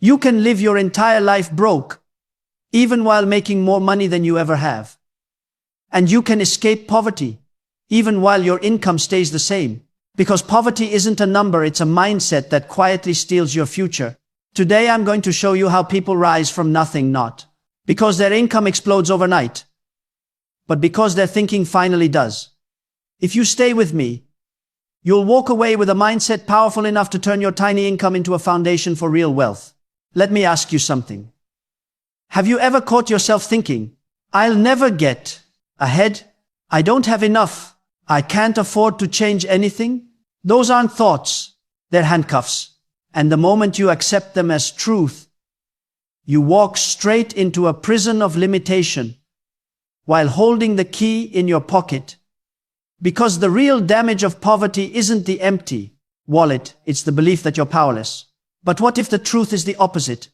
You can live your entire life broke, even while making more money than you ever have. And you can escape poverty, even while your income stays the same. Because poverty isn't a number, it's a mindset that quietly steals your future. Today I'm going to show you how people rise from nothing, not because their income explodes overnight, but because their thinking finally does. If you stay with me, you'll walk away with a mindset powerful enough to turn your tiny income into a foundation for real wealth. Let me ask you something. Have you ever caught yourself thinking, I'll never get ahead, I don't have enough, I can't afford to change anything? Those aren't thoughts, they're handcuffs. And the moment you accept them as truth, you walk straight into a prison of limitation while holding the key in your pocket. Because the real damage of poverty isn't the empty wallet, it's the belief that you're powerless. But what if the truth is the opposite?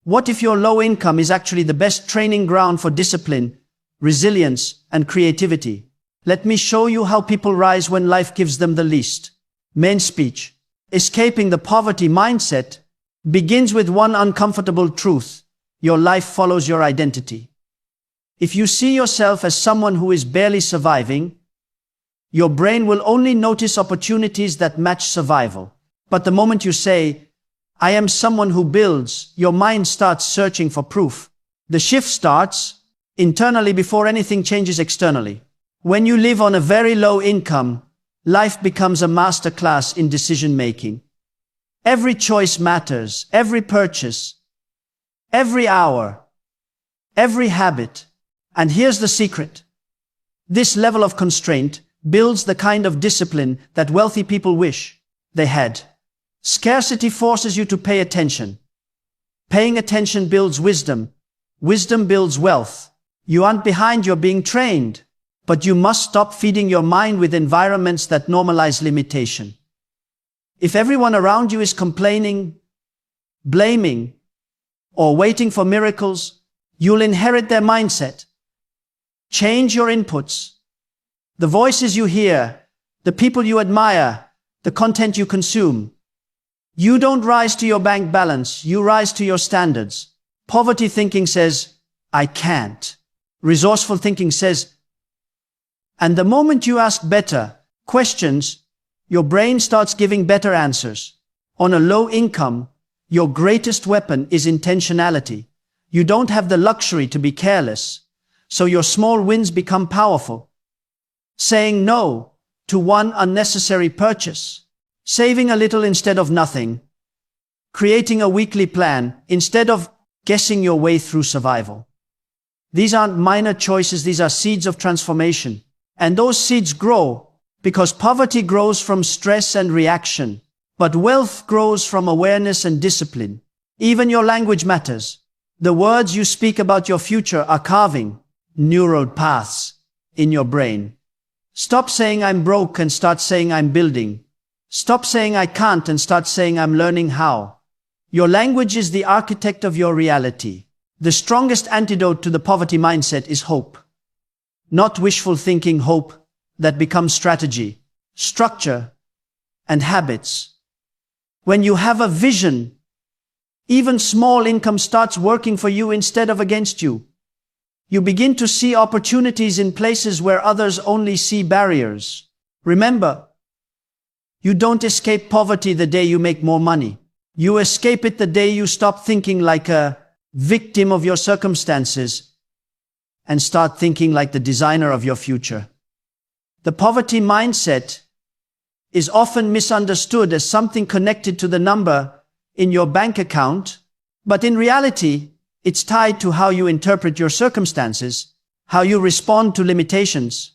What if your low income is actually the best training ground for discipline, resilience, and creativity? Let me show you how people rise when life gives them the least. Main speech. Escaping the poverty mindset begins with one uncomfortable truth. Your life follows your identity. If you see yourself as someone who is barely surviving, your brain will only notice opportunities that match survival. But the moment you say, I am someone who builds, your mind starts searching for proof. The shift starts internally before anything changes externally. When you live on a very low income, life becomes a masterclass in decision-making. Every choice matters, every purchase, every hour, every habit. And here's the secret. This level of constraint builds the kind of discipline that wealthy people wish they had. Scarcity forces you to pay attention. Paying attention builds wisdom. Wisdom builds wealth. You aren't behind, you're being trained. But you must stop feeding your mind with environments that normalize limitation. If everyone around you is complaining, blaming, or waiting for miracles, you'll inherit their mindset. Change your inputs. The voices you hear, the people you admire, the content you consume. You don't rise to your bank balance, you rise to your standards. Poverty thinking says, I can't. Resourceful thinking says, and the moment you ask better questions, your brain starts giving better answers. On a low income, your greatest weapon is intentionality. You don't have the luxury to be careless, so your small wins become powerful. Saying no to one unnecessary purchase, saving a little instead of nothing, creating a weekly plan instead of guessing your way through survival. These aren't minor choices, these are seeds of transformation. And those seeds grow because poverty grows from stress and reaction, but wealth grows from awareness and discipline. Even your language matters. The words you speak about your future are carving neural paths in your brain. Stop saying I'm broke and start saying I'm building. Stop saying I can't and start saying I'm learning how. Your language is the architect of your reality. The strongest antidote to the poverty mindset is hope. Not wishful thinking, hope that becomes strategy, structure, and habits. When you have a vision, even small income starts working for you instead of against you. You begin to see opportunities in places where others only see barriers. Remember, you don't escape poverty the day you make more money. You escape it the day you stop thinking like a victim of your circumstances and start thinking like the designer of your future. The poverty mindset is often misunderstood as something connected to the number in your bank account, but in reality, it's tied to how you interpret your circumstances, how you respond to limitations,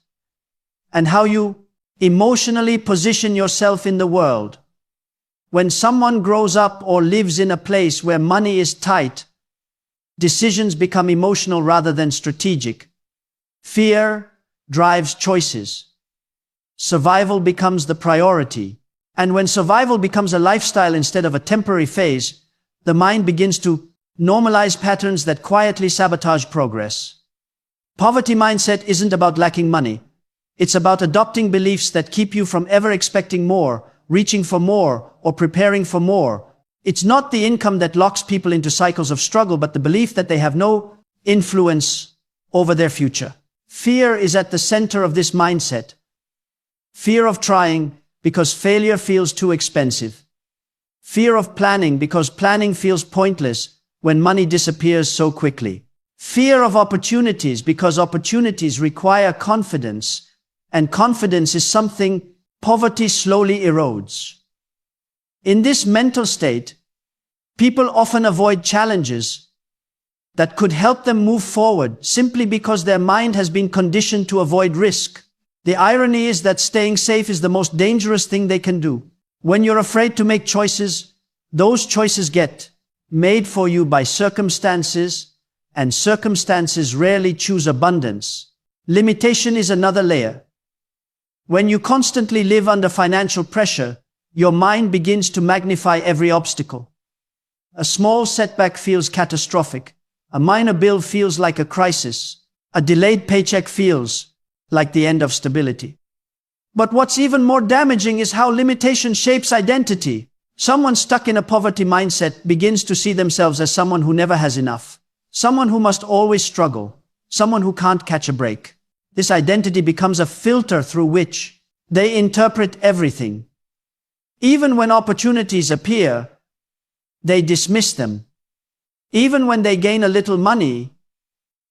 and how you emotionally position yourself in the world. When someone grows up or lives in a place where money is tight, decisions become emotional rather than strategic. Fear drives choices. Survival becomes the priority. And when survival becomes a lifestyle instead of a temporary phase, the mind begins to normalize patterns that quietly sabotage progress. Poverty mindset isn't about lacking money. It's about adopting beliefs that keep you from ever expecting more, reaching for more, or preparing for more. It's not the income that locks people into cycles of struggle, but the belief that they have no influence over their future. Fear is at the center of this mindset. Fear of trying because failure feels too expensive. Fear of planning because planning feels pointless when money disappears so quickly. Fear of opportunities because opportunities require confidence, and confidence is something poverty slowly erodes. In this mental state, people often avoid challenges that could help them move forward simply because their mind has been conditioned to avoid risk. The irony is that staying safe is the most dangerous thing they can do. When you're afraid to make choices, those choices get made for you by circumstances, and circumstances rarely choose abundance. Limitation is another layer. When you constantly live under financial pressure, your mind begins to magnify every obstacle. A small setback feels catastrophic. A minor bill feels like a crisis. A delayed paycheck feels like the end of stability. But what's even more damaging is how limitation shapes identity. Someone stuck in a poverty mindset begins to see themselves as someone who never has enough, someone who must always struggle, someone who can't catch a break. This identity becomes a filter through which they interpret everything. Even when opportunities appear, they dismiss them. Even when they gain a little money,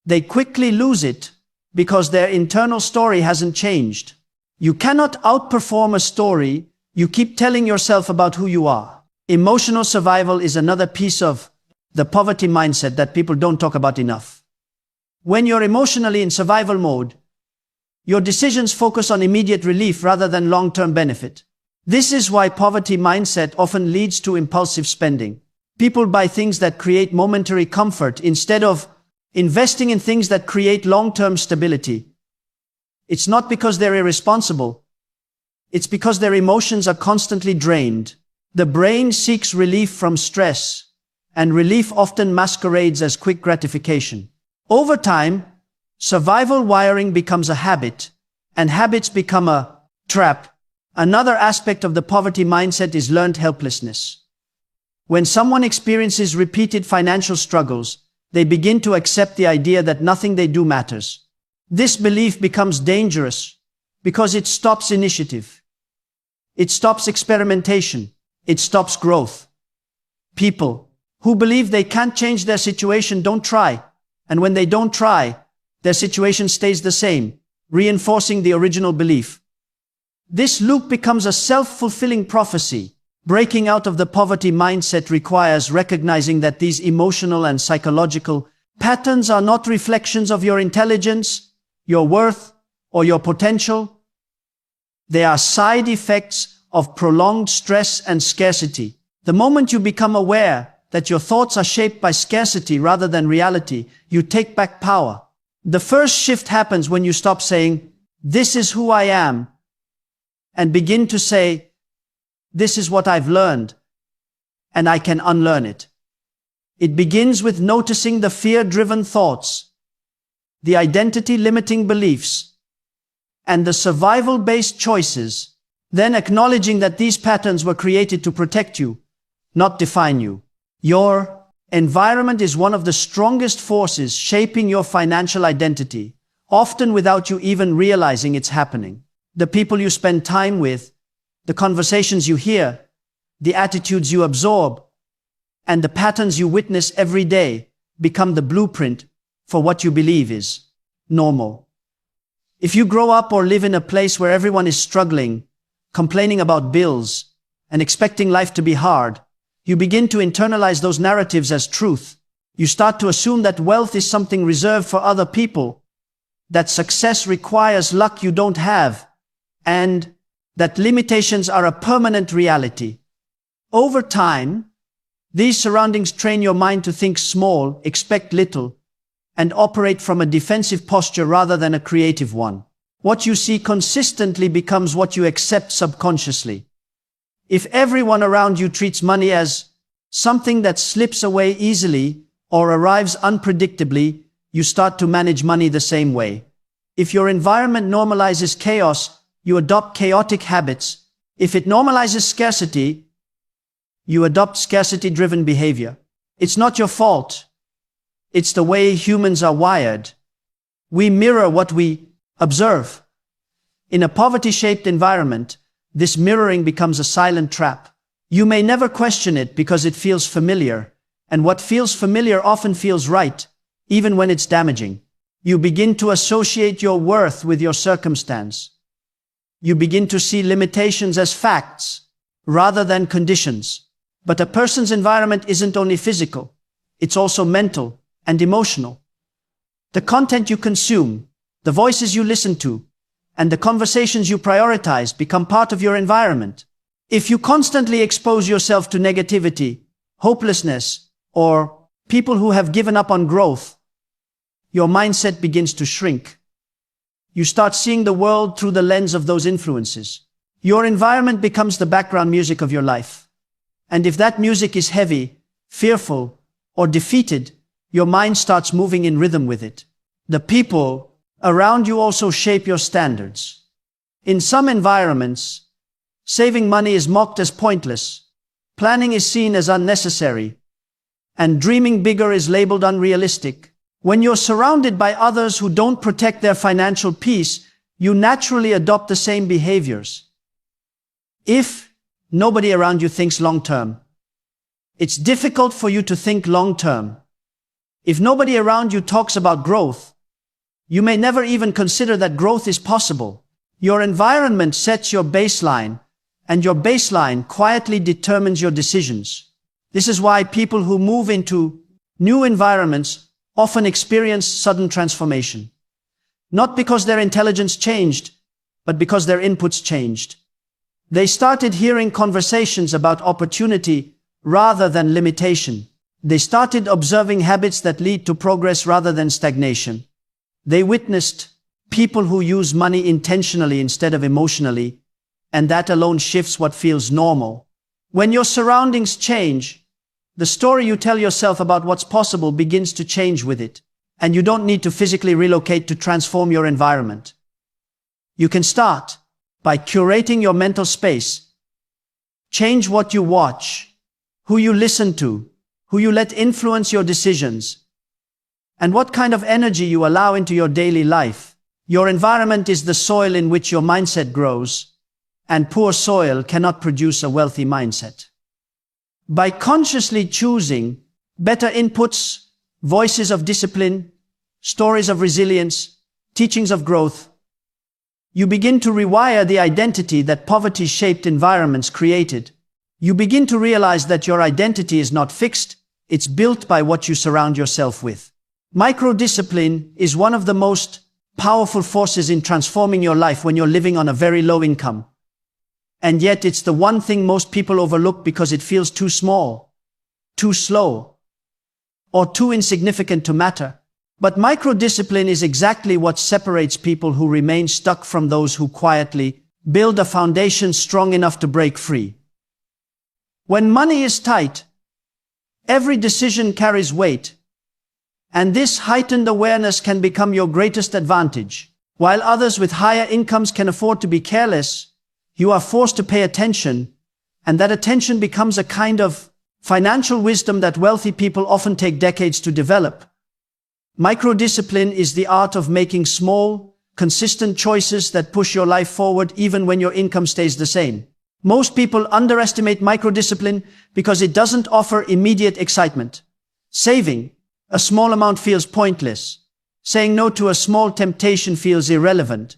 they quickly lose it because their internal story hasn't changed. You cannot outperform a story you keep telling yourself about who you are. Emotional survival is another piece of the poverty mindset that people don't talk about enough. When you're emotionally in survival mode, your decisions focus on immediate relief rather than long-term benefit. This is why poverty mindset often leads to impulsive spending. People buy things that create momentary comfort instead of investing in things that create long-term stability. It's not because they're irresponsible. It's because their emotions are constantly drained. The brain seeks relief from stress, and relief often masquerades as quick gratification. Over time, survival wiring becomes a habit, and habits become a trap. Another aspect of the poverty mindset is learned helplessness. When someone experiences repeated financial struggles, they begin to accept the idea that nothing they do matters. This belief becomes dangerous because it stops initiative. It stops experimentation. It stops growth. People who believe they can't change their situation don't try, and when they don't try, their situation stays the same, reinforcing the original belief. This loop becomes a self-fulfilling prophecy. Breaking out of the poverty mindset requires recognizing that these emotional and psychological patterns are not reflections of your intelligence, your worth, or your potential. They are side effects of prolonged stress and scarcity. The moment you become aware that your thoughts are shaped by scarcity rather than reality, you take back power. The first shift happens when you stop saying, "This is who I am," and begin to say, "This is what I've learned, and I can unlearn it." It begins with noticing the fear-driven thoughts, the identity-limiting beliefs, and the survival-based choices, then acknowledging that these patterns were created to protect you, not define you. Your environment is one of the strongest forces shaping your financial identity, often without you even realizing it's happening. The people you spend time with, the conversations you hear, the attitudes you absorb, and the patterns you witness every day become the blueprint for what you believe is normal. If you grow up or live in a place where everyone is struggling, complaining about bills, and expecting life to be hard, you begin to internalize those narratives as truth. You start to assume that wealth is something reserved for other people, that success requires luck you don't have, and that limitations are a permanent reality. Over time, these surroundings train your mind to think small, expect little, and operate from a defensive posture rather than a creative one. What you see consistently becomes what you accept subconsciously. If everyone around you treats money as something that slips away easily or arrives unpredictably, you start to manage money the same way. If your environment normalizes chaos, you adopt chaotic habits. If it normalizes scarcity, you adopt scarcity-driven behavior. It's not your fault. It's the way humans are wired. We mirror what we observe. In a poverty-shaped environment, this mirroring becomes a silent trap. You may never question it because it feels familiar, and what feels familiar often feels right, even when it's damaging. You begin to associate your worth with your circumstance. You begin to see limitations as facts, rather than conditions. But a person's environment isn't only physical, it's also mental and emotional. The content you consume, the voices you listen to, and the conversations you prioritize become part of your environment. If you constantly expose yourself to negativity, hopelessness, or people who have given up on growth, your mindset begins to shrink. You start seeing the world through the lens of those influences. Your environment becomes the background music of your life. And if that music is heavy, fearful, or defeated, your mind starts moving in rhythm with it. The people around you also shape your standards. In some environments, saving money is mocked as pointless, planning is seen as unnecessary, and dreaming bigger is labeled unrealistic. When you're surrounded by others who don't protect their financial peace, you naturally adopt the same behaviors. If nobody around you thinks long-term, it's difficult for you to think long-term. If nobody around you talks about growth, you may never even consider that growth is possible. Your environment sets your baseline, and your baseline quietly determines your decisions. This is why people who move into new environments often experience sudden transformation. Not because their intelligence changed, but because their inputs changed. They started hearing conversations about opportunity rather than limitation. They started observing habits that lead to progress rather than stagnation. They witnessed people who use money intentionally instead of emotionally, and that alone shifts what feels normal. When your surroundings change, the story you tell yourself about what's possible begins to change with it, and you don't need to physically relocate to transform your environment. You can start by curating your mental space. Change what you watch, who you listen to, who you let influence your decisions, and what kind of energy you allow into your daily life. Your environment is the soil in which your mindset grows, and poor soil cannot produce a wealthy mindset. By consciously choosing better inputs, voices of discipline, stories of resilience, teachings of growth, you begin to rewire the identity that poverty-shaped environments created. You begin to realize that your identity is not fixed, it's built by what you surround yourself with. Microdiscipline is one of the most powerful forces in transforming your life when you're living on a very low income. And yet it's the one thing most people overlook because it feels too small, too slow, or too insignificant to matter. But microdiscipline is exactly what separates people who remain stuck from those who quietly build a foundation strong enough to break free. When money is tight, every decision carries weight, and this heightened awareness can become your greatest advantage. While others with higher incomes can afford to be careless, you are forced to pay attention, and that attention becomes a kind of financial wisdom that wealthy people often take decades to develop. Microdiscipline is the art of making small, consistent choices that push your life forward even when your income stays the same. Most people underestimate microdiscipline because it doesn't offer immediate excitement. Saving a small amount feels pointless. Saying no to a small temptation feels irrelevant.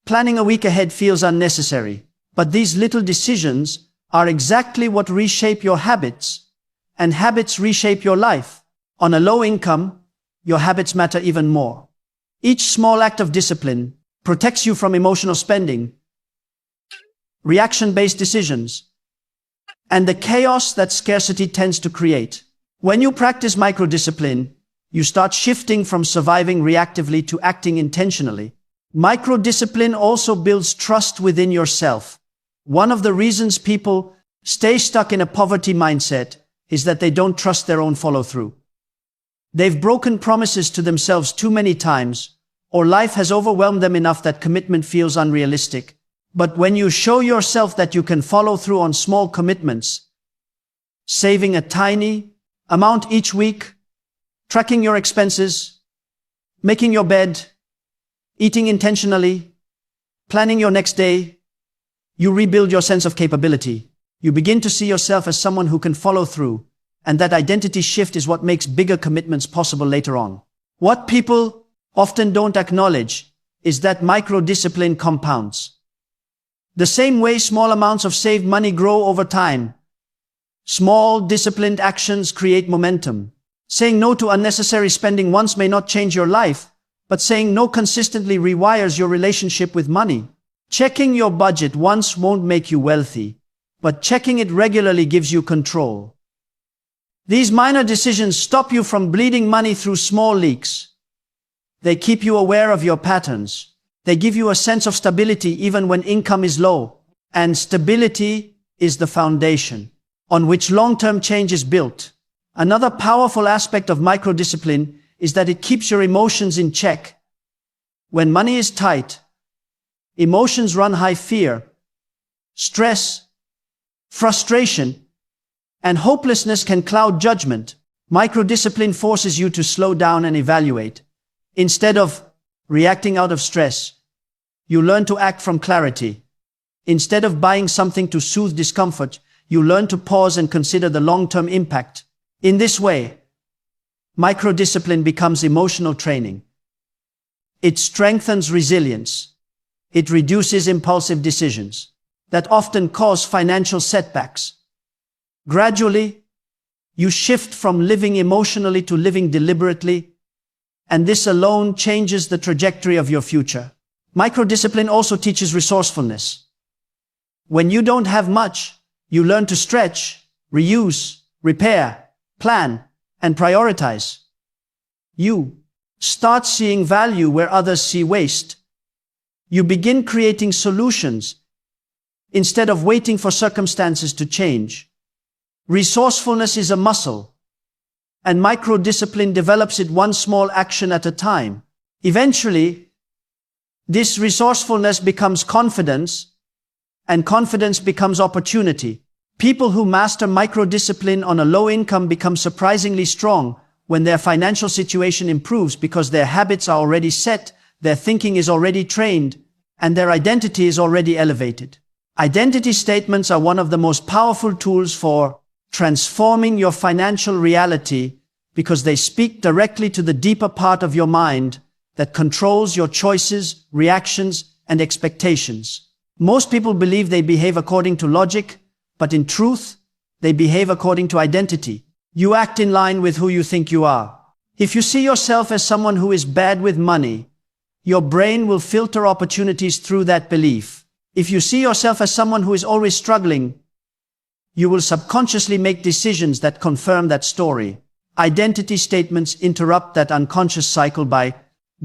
Planning a week ahead feels unnecessary. But these little decisions are exactly what reshape your habits, and habits reshape your life. On a low income, your habits matter even more. Each small act of discipline protects you from emotional spending, reaction-based decisions, and the chaos that scarcity tends to create. When you practice microdiscipline, you start shifting from surviving reactively to acting intentionally. Microdiscipline also builds trust within yourself. One of the reasons people stay stuck in a poverty mindset is that they don't trust their own follow-through. They've broken promises to themselves too many times, or life has overwhelmed them enough that commitment feels unrealistic. But when you show yourself that you can follow through on small commitments, saving a tiny amount each week, tracking your expenses, making your bed, eating intentionally, planning your next day, you rebuild your sense of capability. You begin to see yourself as someone who can follow through, and that identity shift is what makes bigger commitments possible later on. What people often don't acknowledge is that micro-discipline compounds. The same way small amounts of saved money grow over time, small, disciplined actions create momentum. Saying no to unnecessary spending once may not change your life, but saying no consistently rewires your relationship with money. Checking your budget once won't make you wealthy, but checking it regularly gives you control. These minor decisions stop you from bleeding money through small leaks. They keep you aware of your patterns. They give you a sense of stability even when income is low. And stability is the foundation on which long-term change is built. Another powerful aspect of microdiscipline is that it keeps your emotions in check. When money is tight, emotions run high: fear, stress, frustration, and hopelessness can cloud judgment. Microdiscipline forces you to slow down and evaluate. Instead of reacting out of stress, you learn to act from clarity. Instead of buying something to soothe discomfort, you learn to pause and consider the long-term impact. In this way, microdiscipline becomes emotional training. It strengthens resilience. It reduces impulsive decisions that often cause financial setbacks. Gradually, you shift from living emotionally to living deliberately, and this alone changes the trajectory of your future. Microdiscipline also teaches resourcefulness. When you don't have much, you learn to stretch, reuse, repair, plan, and prioritize. You start seeing value where others see waste. You begin creating solutions instead of waiting for circumstances to change. Resourcefulness is a muscle, and microdiscipline develops it one small action at a time. Eventually, this resourcefulness becomes confidence, and confidence becomes opportunity. People who master microdiscipline on a low income become surprisingly strong when their financial situation improves because their habits are already set, their thinking is already trained, and their identity is already elevated. Identity statements are one of the most powerful tools for transforming your financial reality because they speak directly to the deeper part of your mind that controls your choices, reactions, and expectations. Most people believe they behave according to logic, but in truth, they behave according to identity. You act in line with who you think you are. If you see yourself as someone who is bad with money, your brain will filter opportunities through that belief. If you see yourself as someone who is always struggling, you will subconsciously make decisions that confirm that story. Identity statements interrupt that unconscious cycle by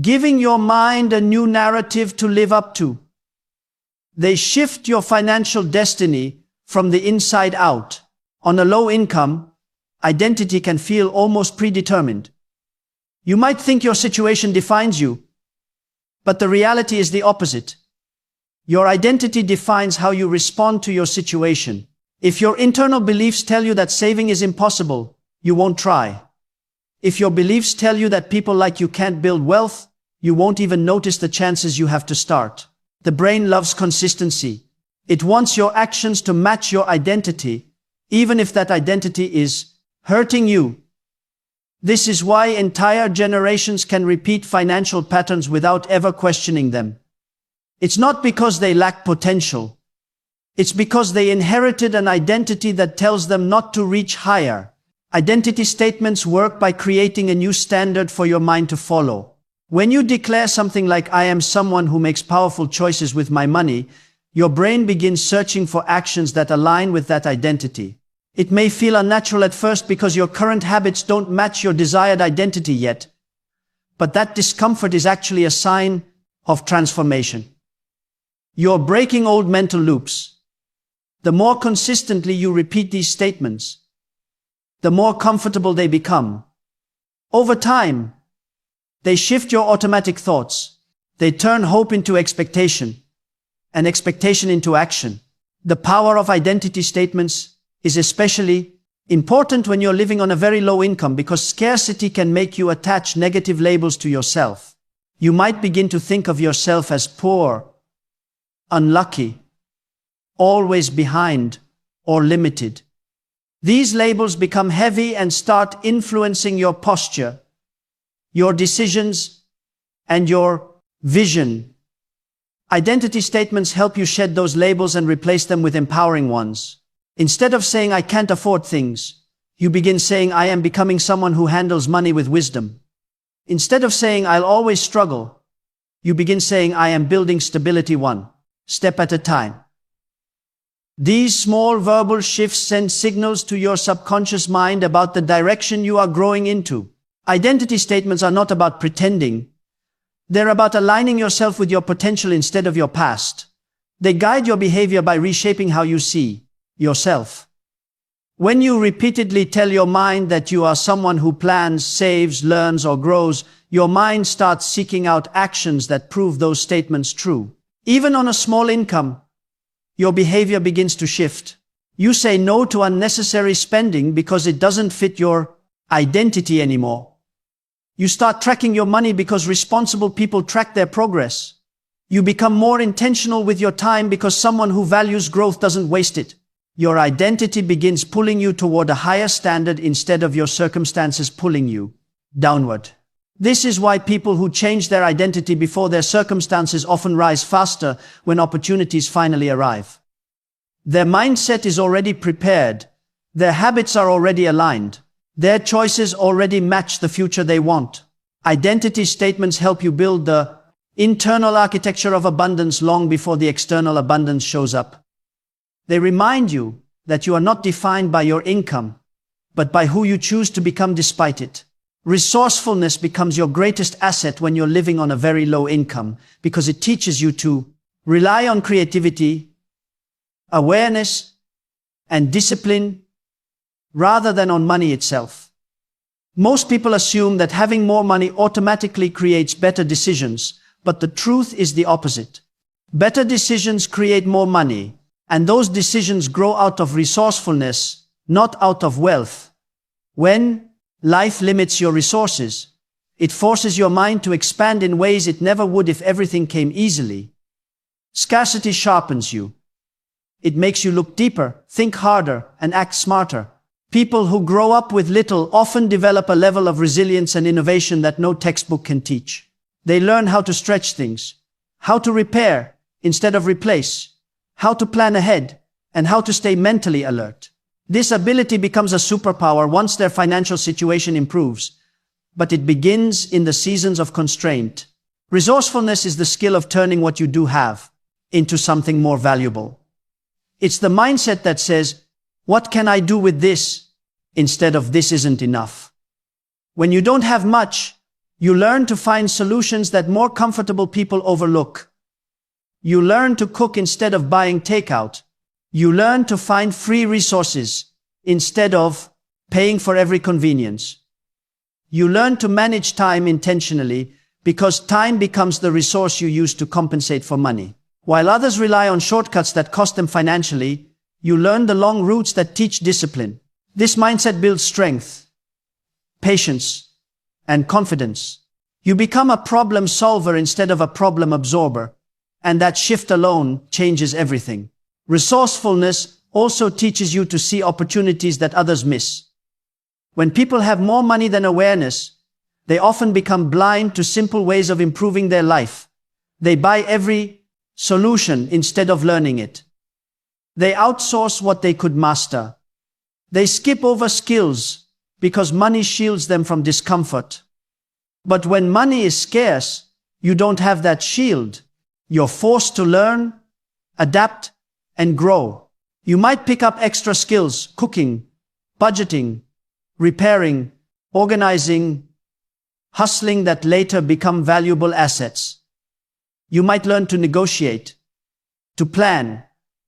giving your mind a new narrative to live up to. They shift your financial destiny from the inside out. On a low income, identity can feel almost predetermined. You might think your situation defines you, but the reality is the opposite. Your identity defines how you respond to your situation. If your internal beliefs tell you that saving is impossible, you won't try. If your beliefs tell you that people like you can't build wealth, you won't even notice the chances you have to start. The brain loves consistency. It wants your actions to match your identity, even if that identity is hurting you. This is why entire generations can repeat financial patterns without ever questioning them. It's not because they lack potential. It's because they inherited an identity that tells them not to reach higher. Identity statements work by creating a new standard for your mind to follow. When you declare something like, "I am someone who makes powerful choices with my money," your brain begins searching for actions that align with that identity. It may feel unnatural at first because your current habits don't match your desired identity yet, but that discomfort is actually a sign of transformation. You're breaking old mental loops. The more consistently you repeat these statements, the more comfortable they become. Over time, they shift your automatic thoughts. They turn hope into expectation, and expectation into action. The power of identity statements is especially Important when you're living on a very low income because scarcity can make you attach negative labels to yourself. You might begin to think of yourself as poor, unlucky, always behind, or limited. These labels become heavy and start influencing your posture, your decisions, and your vision. Identity statements help you shed those labels and replace them with empowering ones. Instead of saying, "I can't afford things," you begin saying, "I am becoming someone who handles money with wisdom." Instead of saying, "I'll always struggle," you begin saying, "I am building stability one step at a time." These small verbal shifts send signals to your subconscious mind about the direction you are growing into. Identity statements are not about pretending. They're about aligning yourself with your potential instead of your past. They guide your behavior by reshaping how you see yourself. When you repeatedly tell your mind that you are someone who plans, saves, learns, or grows, your mind starts seeking out actions that prove those statements true. Even on a small income, your behavior begins to shift. You say no to unnecessary spending because it doesn't fit your identity anymore. You start tracking your money because responsible people track their progress. You become more intentional with your time because someone who values growth doesn't waste it. Your identity begins pulling you toward a higher standard instead of your circumstances pulling you downward. This is why people who change their identity before their circumstances often rise faster when opportunities finally arrive. Their mindset is already prepared. Their habits are already aligned. Their choices already match the future they want. Identity statements help you build the internal architecture of abundance long before the external abundance shows up. They remind you that you are not defined by your income, but by who you choose to become despite it. Resourcefulness becomes your greatest asset when you're living on a very low income because it teaches you to rely on creativity, awareness, and discipline rather than on money itself. Most people assume that having more money automatically creates better decisions, but the truth is the opposite. Better decisions create more money, and those decisions grow out of resourcefulness, not out of wealth. When life limits your resources, it forces your mind to expand in ways it never would if everything came easily. Scarcity sharpens you. It makes you look deeper, think harder, and act smarter. People who grow up with little often develop a level of resilience and innovation that no textbook can teach. They learn how to stretch things, how to repair instead of replace, how to plan ahead, and how to stay mentally alert. This ability becomes a superpower once their financial situation improves, but it begins in the seasons of constraint. Resourcefulness is the skill of turning what you do have into something more valuable. It's the mindset that says, "What can I do with this?" instead of "This isn't enough." When you don't have much, you learn to find solutions that more comfortable people overlook. You learn to cook instead of buying takeout. You learn to find free resources instead of paying for every convenience. You learn to manage time intentionally because time becomes the resource you use to compensate for money. While others rely on shortcuts that cost them financially, you learn the long routes that teach discipline. This mindset builds strength, patience, and confidence. You become a problem solver instead of a problem absorber. And that shift alone changes everything. Resourcefulness also teaches you to see opportunities that others miss. When people have more money than awareness, they often become blind to simple ways of improving their life. They buy every solution instead of learning it. They outsource what they could master. They skip over skills because money shields them from discomfort. But when money is scarce, you don't have that shield. You're forced to learn, adapt, and grow. You might pick up extra skills, cooking, budgeting, repairing, organizing, hustling that later become valuable assets. You might learn to negotiate, to plan,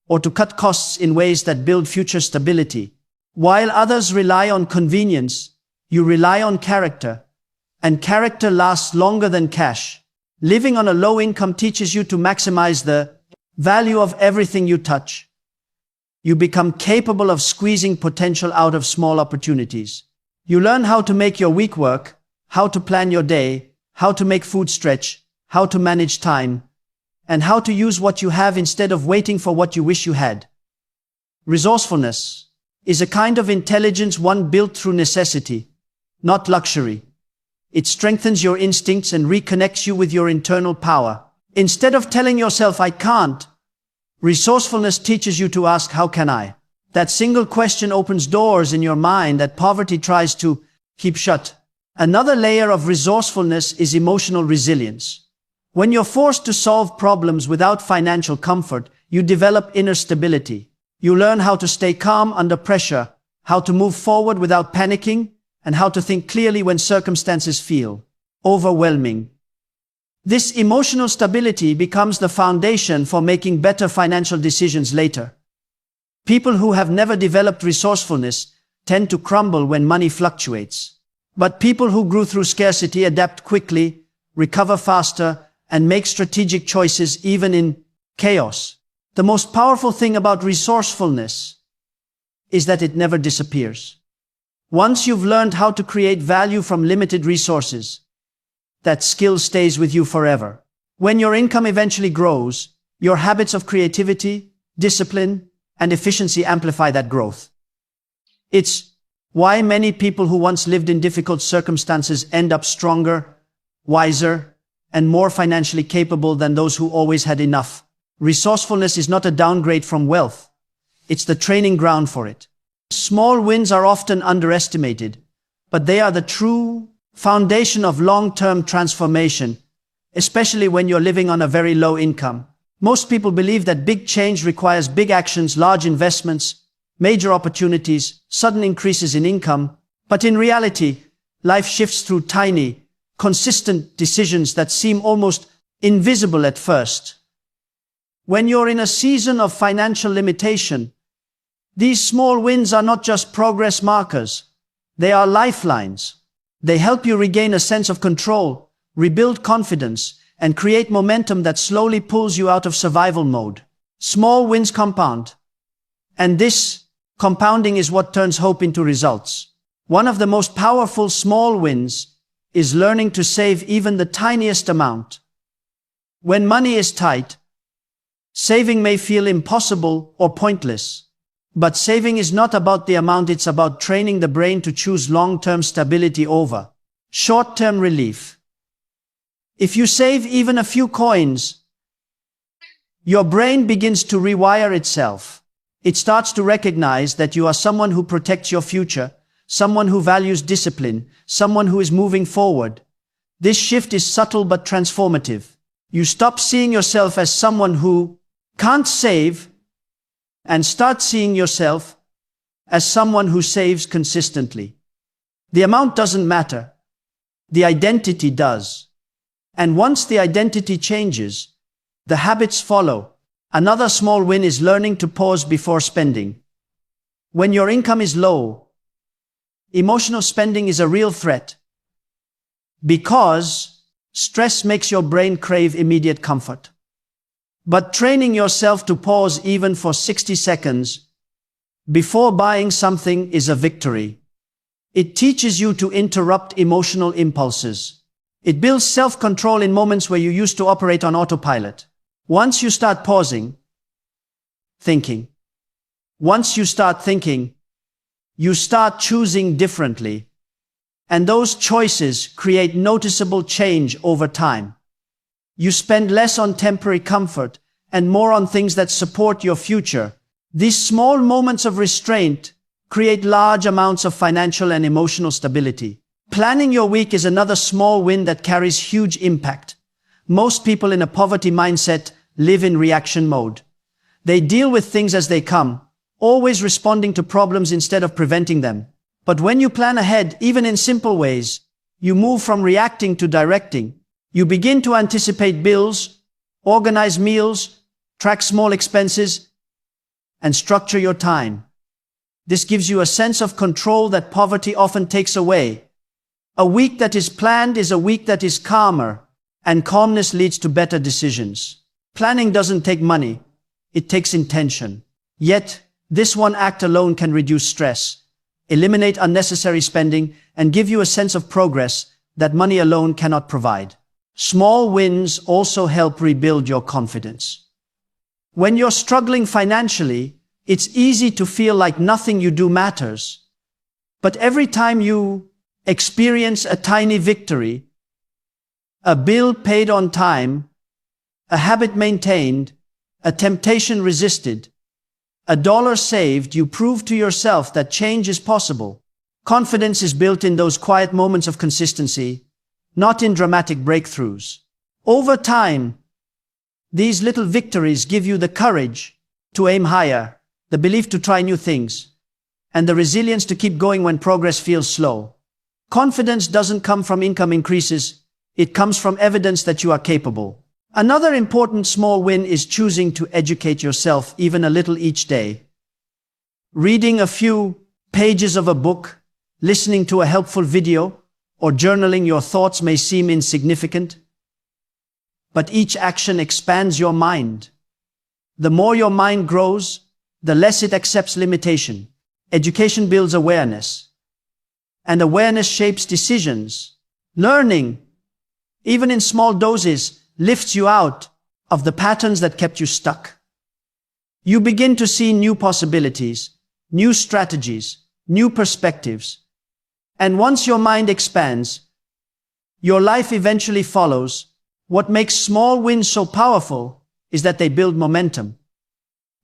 or to cut costs in ways that build future stability. While others rely on convenience, you rely on character, and character lasts longer than cash. Living on a low income teaches you to maximize the value of everything you touch. You become capable of squeezing potential out of small opportunities. You learn how to make your week work, how to plan your day, how to make food stretch, how to manage time, and how to use what you have instead of waiting for what you wish you had. Resourcefulness is a kind of intelligence one built through necessity, not luxury. It strengthens your instincts and reconnects you with your internal power. Instead of telling yourself, I can't, resourcefulness teaches you to ask, how can I? That single question opens doors in your mind that poverty tries to keep shut. Another layer of resourcefulness is emotional resilience. When you're forced to solve problems without financial comfort, you develop inner stability. You learn how to stay calm under pressure, how to move forward without panicking, and how to think clearly when circumstances feel overwhelming. This emotional stability becomes the foundation for making better financial decisions later. People who have never developed resourcefulness tend to crumble when money fluctuates. But people who grew through scarcity adapt quickly, recover faster, and make strategic choices even in chaos. The most powerful thing about resourcefulness is that it never disappears. Once you've learned how to create value from limited resources, that skill stays with you forever. When your income eventually grows, your habits of creativity, discipline, and efficiency amplify that growth. It's why many people who once lived in difficult circumstances end up stronger, wiser, and more financially capable than those who always had enough. Resourcefulness is not a downgrade from wealth. It's the training ground for it. Small wins are often underestimated, but they are the true foundation of long-term transformation, especially when you're living on a very low income. Most people believe that big change requires big actions, large investments, major opportunities, sudden increases in income. But in reality, life shifts through tiny, consistent decisions that seem almost invisible at first. When you're in a season of financial limitation, these small wins are not just progress markers. They are lifelines. They help you regain a sense of control, rebuild confidence, and create momentum that slowly pulls you out of survival mode. Small wins compound. And this compounding is what turns hope into results. One of the most powerful small wins is learning to save even the tiniest amount. When money is tight, saving may feel impossible or pointless. But saving is not about the amount, it's about training the brain to choose long-term stability over short-term relief. If you save even a few coins, your brain begins to rewire itself. It starts to recognize that you are someone who protects your future, someone who values discipline, someone who is moving forward. This shift is subtle but transformative. You stop seeing yourself as someone who can't save and start seeing yourself as someone who saves consistently. The amount doesn't matter. The identity does. And once the identity changes, the habits follow. Another small win is learning to pause before spending. When your income is low, emotional spending is a real threat because stress makes your brain crave immediate comfort. But training yourself to pause even for 60 seconds before buying something is a victory. It teaches you to interrupt emotional impulses. It builds self-control in moments where you used to operate on autopilot. Once you start pausing, thinking. Once you start thinking, you start choosing differently. And those choices create noticeable change over time. You spend less on temporary comfort and more on things that support your future. These small moments of restraint create large amounts of financial and emotional stability. Planning your week is another small win that carries huge impact. Most people in a poverty mindset live in reaction mode. They deal with things as they come, always responding to problems instead of preventing them. But when you plan ahead, even in simple ways, you move from reacting to directing. You begin to anticipate bills, organize meals, track small expenses, and structure your time. This gives you a sense of control that poverty often takes away. A week that is planned is a week that is calmer, and calmness leads to better decisions. Planning doesn't take money, it takes intention. Yet, This one act alone can reduce stress, eliminate unnecessary spending, and give you a sense of progress that money alone cannot provide. Small wins also help rebuild your confidence. When you're struggling financially, it's easy to feel like nothing you do matters. But every time you experience a tiny victory, a bill paid on time, a habit maintained, a temptation resisted, a dollar saved, you prove to yourself that change is possible. Confidence is built in those quiet moments of consistency, not in dramatic breakthroughs. Over time, these little victories give you the courage to aim higher, the belief to try new things, and the resilience to keep going when progress feels slow. Confidence doesn't come from income increases, it comes from evidence that you are capable. Another important small win is choosing to educate yourself even a little each day. Reading a few pages of a book, listening to a helpful video, or journaling your thoughts may seem insignificant, but each action expands your mind. The more your mind grows, the less it accepts limitation. Education builds awareness, and awareness shapes decisions. Learning, even in small doses, lifts you out of the patterns that kept you stuck. You begin to see new possibilities, new strategies, new perspectives. And once your mind expands, your life eventually follows. What makes small wins so powerful is that they build momentum.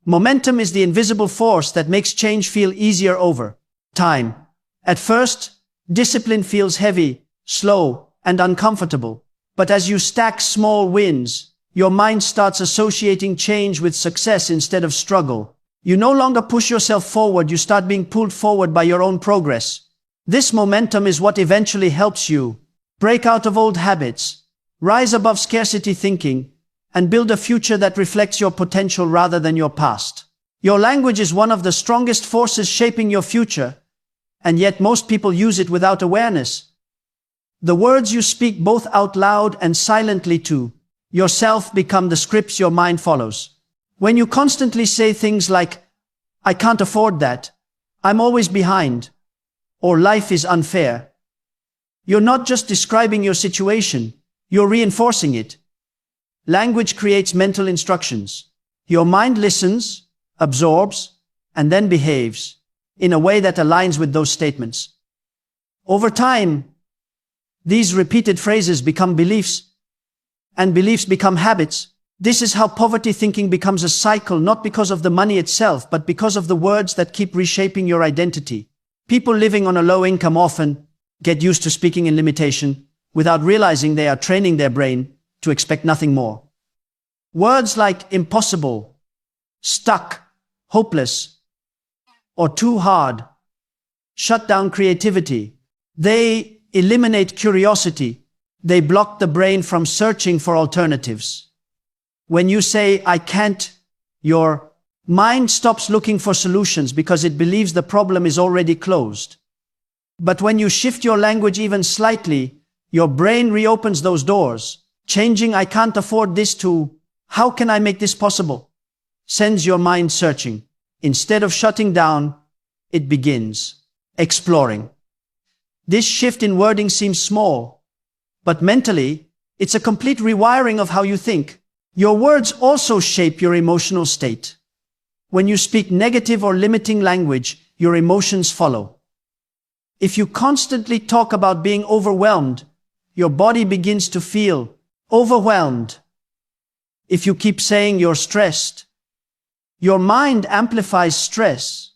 Momentum is the invisible force that makes change feel easier over time. At first, discipline feels heavy, slow, and uncomfortable. But as you stack small wins, your mind starts associating change with success instead of struggle. You no longer push yourself forward, you start being pulled forward by your own progress. This momentum is what eventually helps you break out of old habits, rise above scarcity thinking, and build a future that reflects your potential rather than your past. Your language is one of the strongest forces shaping your future, and yet most people use it without awareness. The words you speak both out loud and silently to yourself become the scripts your mind follows. When you constantly say things like, "I can't afford that," "I'm always behind," or "life is unfair," you're not just describing your situation, you're reinforcing it. Language creates mental instructions. Your mind listens, absorbs, and then behaves in a way that aligns with those statements. Over time, these repeated phrases become beliefs, and beliefs become habits. This is how poverty thinking becomes a cycle, not because of the money itself, but because of the words that keep reshaping your identity. People living on a low income often get used to speaking in limitation without realizing they are training their brain to expect nothing more. Words like impossible, stuck, hopeless, or too hard shut down creativity. They eliminate curiosity. They block the brain from searching for alternatives. When you say, "I can't," your mind stops looking for solutions because it believes the problem is already closed. But when you shift your language even slightly, your brain reopens those doors. Changing "I can't afford this" to "How can I make this possible?" sends your mind searching. Instead of shutting down, it begins exploring. This shift in wording seems small, but mentally, it's a complete rewiring of how you think. Your words also shape your emotional state. When you speak negative or limiting language, your emotions follow. If you constantly talk about being overwhelmed, your body begins to feel overwhelmed. If you keep saying you're stressed, your mind amplifies stress.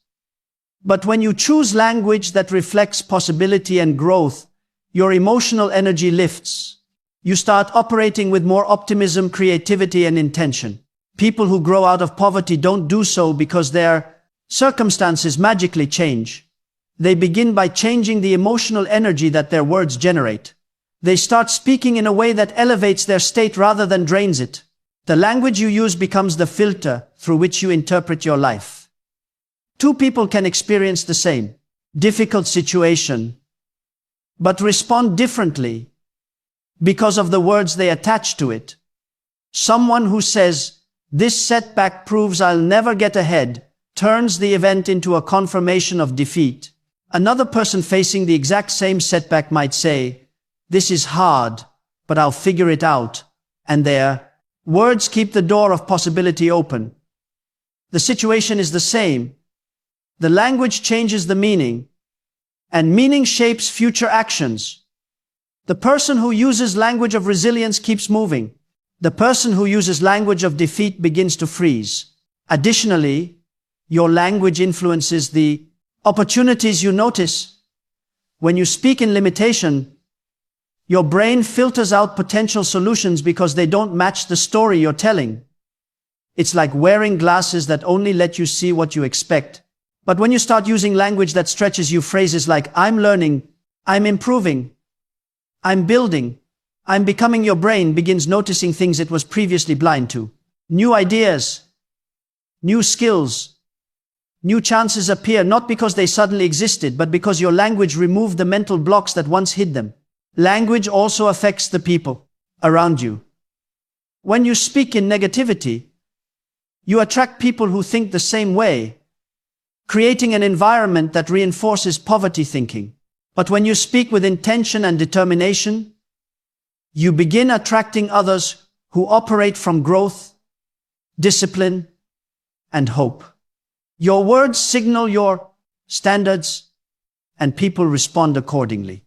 But when you choose language that reflects possibility and growth, your emotional energy lifts. You start operating with more optimism, creativity, and intention. People who grow out of poverty don't do so because their circumstances magically change. They begin by changing the emotional energy that their words generate. They start speaking in a way that elevates their state rather than drains it. The language you use becomes the filter through which you interpret your life. Two people can experience the same difficult situation, but respond differently because of the words they attach to it. Someone who says, "This setback proves I'll never get ahead," turns the event into a confirmation of defeat. Another person facing the exact same setback might say, "This is hard, but I'll figure it out." And their words keep the door of possibility open. The situation is the same. The language changes the meaning, and meaning shapes future actions. The person who uses language of resilience keeps moving. The person who uses language of defeat begins to freeze. Additionally, your language influences the opportunities you notice. When you speak in limitation, your brain filters out potential solutions because they don't match the story you're telling. It's like wearing glasses that only let you see what you expect. But when you start using language that stretches you, phrases like "I'm learning," "I'm improving," "I'm building," "I'm becoming," your brain begins noticing things it was previously blind to. New ideas, new skills, new chances appear not because they suddenly existed, but because your language removed the mental blocks that once hid them. Language also affects the people around you. When you speak in negativity, you attract people who think the same way, creating an environment that reinforces poverty thinking. But when you speak with intention and determination, you begin attracting others who operate from growth, discipline, and hope. Your words signal your standards, and people respond accordingly.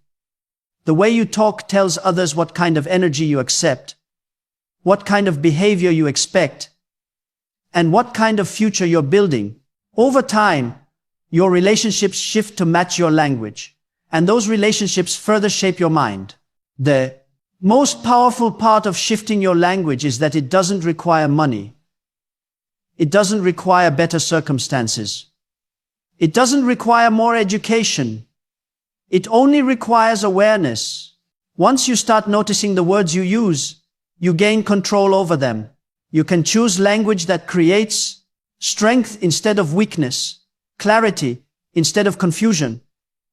The way you talk tells others what kind of energy you accept, what kind of behavior you expect, and what kind of future you're building. Over time, your relationships shift to match your language, and those relationships further shape your mind. The most powerful part of shifting your language is that it doesn't require money. It doesn't require better circumstances. It doesn't require more education. It only requires awareness. Once you start noticing the words you use, you gain control over them. You can choose language that creates strength instead of weakness, clarity instead of confusion,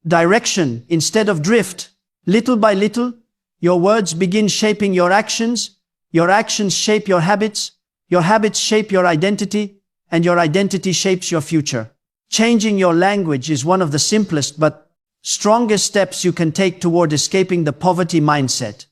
direction instead of drift. Little by little, your words begin shaping your actions shape your habits shape your identity, and your identity shapes your future. Changing your language is one of the simplest but strongest steps you can take toward escaping the poverty mindset.